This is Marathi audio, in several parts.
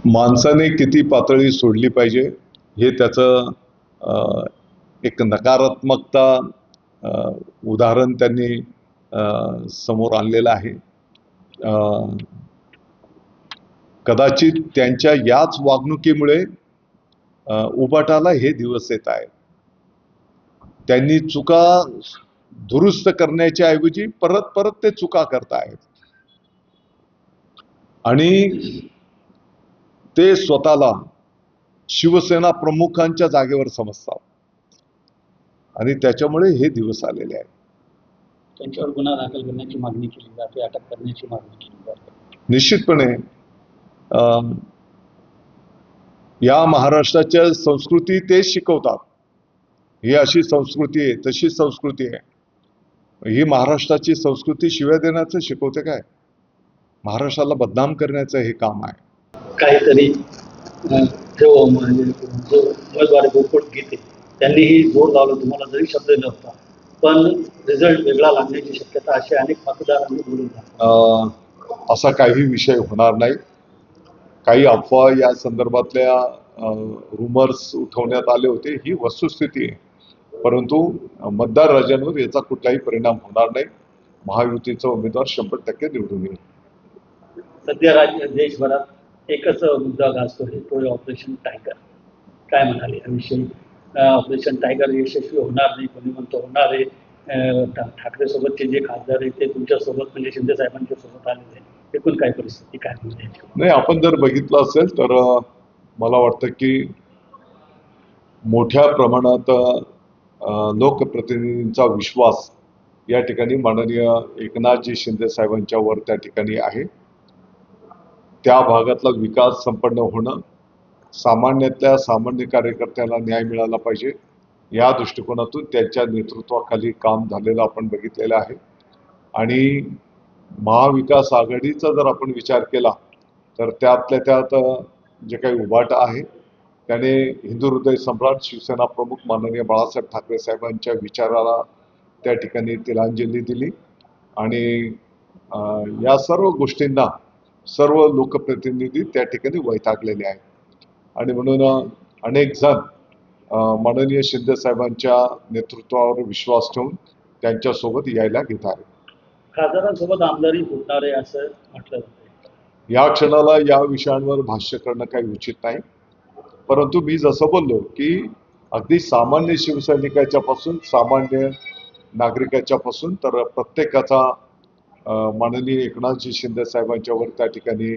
माणसाने किती पातळी सोडली पाहिजे हे त्याचं एक नकारात्मकता उदाहरण त्यांनी समोर आणलेलं आहे. कदाचित त्यांच्या याच वागणुकीमुळे उबाटाला हे दिवस येत आहेत. त्यांनी चुका दुरुस्त करण्याच्या ऐवजी परत परत ते चुका करतायत आणि ते स्वतःला शिवसेना प्रमुखांच्या जागेवर समजतात आणि त्याच्यामुळे हे दिवस आलेले आहेत. त्यांच्यावर गुन्हा दाखल करण्याची मागणी केली जाते, अटक करण्याची मागणी केली जाते. निश्चितपणे या महाराष्ट्राच्या संस्कृती तेच शिकवतात. ही अशी संस्कृती आहे, तशी संस्कृती आहे. ही महाराष्ट्राची संस्कृती शिव्या देण्याचं शिकवते काय? महाराष्ट्राला बदनाम करण्याचं हे काम आहे. काहीतरी जो उमेदवार गोकुळ गीते त्यांनीही जोर लावलं, तुम्हाला जरी शब्द नव्हता, पण रिझल्ट वेगळा लागण्याची शक्यता अशी अनेक मतदारांनी बोलून असा काही विषय होणार नाही. काही अफवा या संदर्भातल्या रुमर्स उठवण्यात आले होते, ही वस्तुस्थिती आहे. परंतु मतदार राजांवर याचा कुठलाही परिणाम होणार नाही. महायुतीचा उमेदवार 100% निवडून येईल. सध्या देशभरात एकच मुद्दा गाजतोय, तो ऑपरेशन टायगर. काय म्हणाले याविषयी? ऑपरेशन टायगर यशस्वी होणार नाही, कोणी म्हणतो होणार आहे. ठाकरे सोबतचे जे खासदार आहेत ते तुमच्या सोबत म्हणजे शिंदे साहेबांच्या सोबत आलेले आहेत. एकूण काय परिस्थिती काय म्हणजे? नाही, आपण जर बघितलं असेल तर मला वाटतं की मोठ्या प्रमाणात लोकप्रतिनिधींचा विश्वास या ठिकाणी माननीय एकनाथजी शिंदे साहेबांच्या वर त्या ठिकाणी आहे. त्या भागातला विकास संपन्न होणं, सामान्यातल्या सामान्य कार्यकर्त्याला न्याय मिळाला पाहिजे, या दृष्टिकोनातून त्यांच्या नेतृत्वाखाली काम झालेलं आपण बघितलेलं आहे. आणि महाविकास आघाडीचा जर आपण विचार केला तर त्यातल्या त्यात जे काही उभाटा आहे त्याने हिंदू हृदय सम्राट शिवसेना प्रमुख माननीय बाळासाहेब ठाकरे साहेबांच्या विचाराला त्या ठिकाणी तिलांजली दिली आणि या सर्व गोष्टींना सर्व लोकप्रतिनिधी त्या ठिकाणी वैतागलेले आहेत. आणि म्हणून अनेक जण माननीय शिंदे साहेबांच्या नेतृत्वावर विश्वास ठेवून त्यांच्यासोबत यायला घेत आहेत. खासदारांसोबत आमदारी फुटणार आहे असं म्हटलं जातं. या क्षणाला या विषयांवर भाष्य करणं काही उचित नाही. परंतु मी जसं बोललो की अगदी सामान्य शिवसैनिकाच्या पासून सामान्य नागरिकाच्या पासून तर प्रत्येकाचा माननीय एकनाथजी शिंदे साहेबांच्यावर त्या ठिकाणी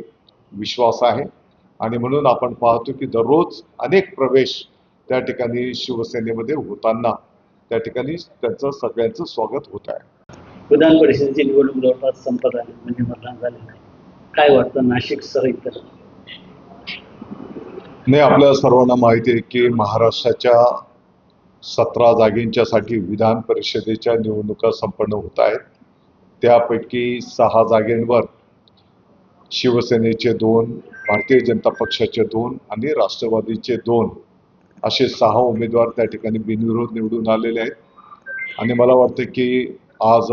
विश्वास आहे. आणि म्हणून आपण पाहतो की दररोज अनेक प्रवेश त्या ठिकाणी शिवसेनेमध्ये होताना त्या ठिकाणी त्यांचं सगळ्यांचं स्वागत होत आहे. विधान परिषदेची निवडणूक जवळपास संपत आली, म्हणजे मतदान झाले नाही. काय वाटतं नाशिक सह इतर? नाही, आपल्या सर्वांना माहिती आहे की महाराष्ट्राच्या 17 जागेंच्यासाठी विधान परिषदेच्या निवडणुका संपन्न होत आहेत. त्यापैकी 6 जागेंवर शिवसेनेचे 2, भारतीय जनता पक्षाचे 2 आणि राष्ट्रवादीचे 2 असे 6 उमेदवार त्या ठिकाणी बिनविरोध निवडून आलेले आहेत. आणि मला वाटतं की आज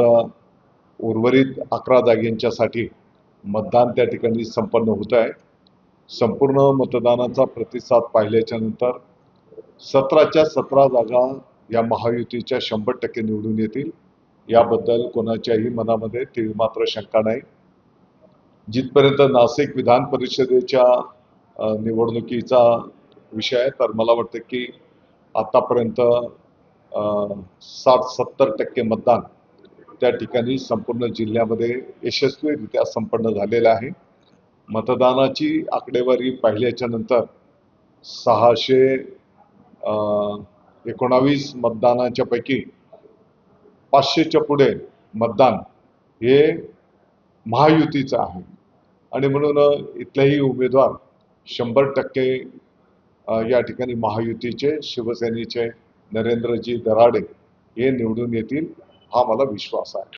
उर्वरित 11 जागेंच्यासाठी मतदान त्या ठिकाणी संपन्न होत आहे. संपूर्ण मतदानाचा प्रतिसाद पाहिल्याच्या नंतर 17च्या 17 जागा या महायुतीच्या 100% निवडून येतील, याबद्दल कोणाच्याही मनामध्ये तीळमात्र शंका नाही. जिथपर्यंत नाशिक विधान परिषदेच्या निवडणुकीचा विषय आहे तर मला वाटतं की आतापर्यंत 60-70% मतदान त्या ठिकाणी संपूर्ण जिल्ह्यामध्ये यशस्वीरित्या संपन्न झालेलं आहे. मतदानाची आकडेवारी पाहिल्याच्या नंतर 619 मतदानाच्या पैकी 500च्या पुढे मतदान हे महायुतीचं आहे. आणि म्हणून इथलेही उमेदवार 100% या ठिकाणी महायुतीचे शिवसेनेचे नरेंद्रजी दराडे हे निवडून येतील, हा मला विश्वास आहे.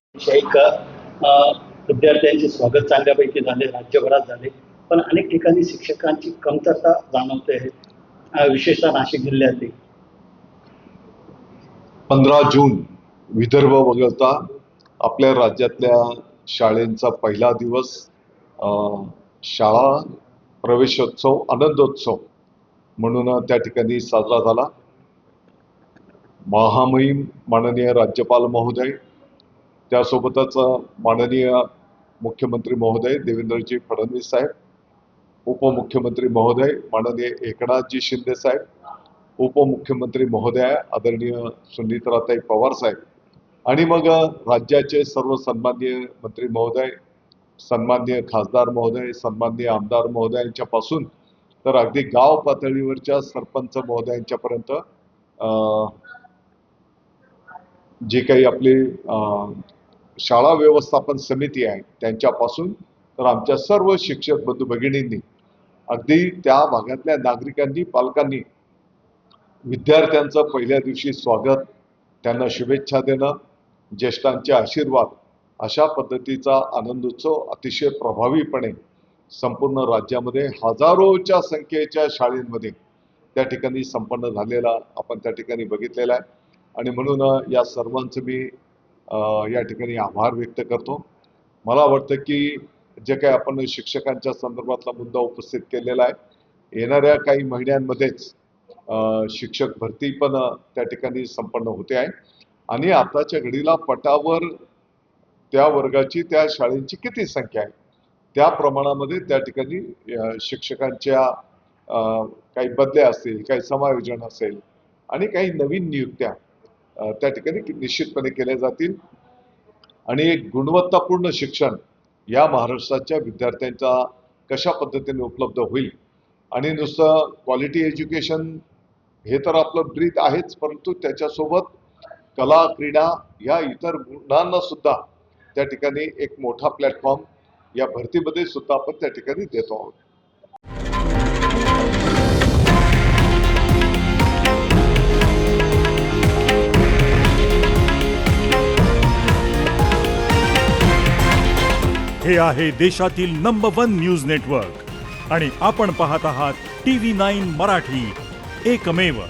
विद्यार्थ्यांचे स्वागत चांगल्यापैकी झाले, राज्यभरात झाले, पण अनेक ठिकाणी शिक्षकांची कमतरता जाणवते आहे, विशेषतः नाशिक जिल्ह्यातील. 15 जून विदर्भ वगळता आपल्या राज्यातल्या शाळेंचा पहिला दिवस. शाळा प्रवेशोत्सव आनंदोत्सव म्हणून त्या ठिकाणी साजरा झाला. महामहिम माननीय राज्यपाल महोदय, त्यासोबतच माननीय मुख्यमंत्री महोदय देवेंद्रजी फडणवीस साहेब, उपमुख्यमंत्री महोदय माननीय एकनाथजी शिंदे साहेब, उपमुख्यमंत्री महोदय आदरणीय सुनीत्राताई पवार साहेब आणि मग राज्याचे सर्व सन्माननीय मंत्री महोदय, सन्माननीय खासदार महोदय, सन्माननीय आमदार महोदयांच्यापासून तर अगदी गाव पातळीवरच्या सरपंच महोदयांच्यापर्यंत जे काही आपली शाळा व्यवस्थापन समिती आहे त्यांच्यापासून तर आमच्या सर्व शिक्षक बंधू भगिनींनी, अगदी त्या भागातल्या नागरिकांनी, पालकांनी विद्यार्थ्यांचं पहिल्या दिवशी स्वागत, त्यांना शुभेच्छा देणं, ज्येष्ठांचे आशीर्वाद, अशा पद्धतीचा आनंदोत्सव अतिशय प्रभावीपणे संपूर्ण राज्यामध्ये हजारोच्या संख्येच्या शाळेंमध्ये त्या ठिकाणी संपन्न झालेला आपण त्या ठिकाणी बघितलेला आहे. आणि म्हणून या सर्वांचं मी या ठिकाणी आभार व्यक्त करतो. मला वाटतं की जे काही आपण शिक्षकांच्या संदर्भातला मुद्दा उपस्थित केलेला आहे, येणाऱ्या काही महिन्यांमध्येच शिक्षक भरती पण त्या ठिकाणी संपन्न होते आहे आणि आताच्या घडीला पटावर त्या वर्गाची, त्या शाळेची किती संख्या आहे त्या प्रमाणामध्ये त्या ठिकाणी शिक्षकांच्या काही बदल्या असतील, काही समायोजन असेल आणि काही नवीन नियुक्त्या त्या ठिकाणी निश्चितपणे केल्या जातील आणि एक गुणवत्तापूर्ण शिक्षण या महाराष्ट्राच्या विद्यार्थ्यांचा कशा पद्धतीने उपलब्ध होईल. आणि नुसतं क्वालिटी एज्युकेशन हे तर आपलं ब्रीद आहेच, परंतु त्याच्यासोबत कला, क्रीडा या इतर गुणांना सुद्धा त्या ठिकाणी एक मोठा प्लॅटफॉर्म या भरतीमध्ये सुद्धा आपण त्या ठिकाणी देतो आहोत. हे आहे देशातील नंबर 1 न्यूज नेटवर्क आणि आपण पाहत आहात TV9 मराठी, एकमेव.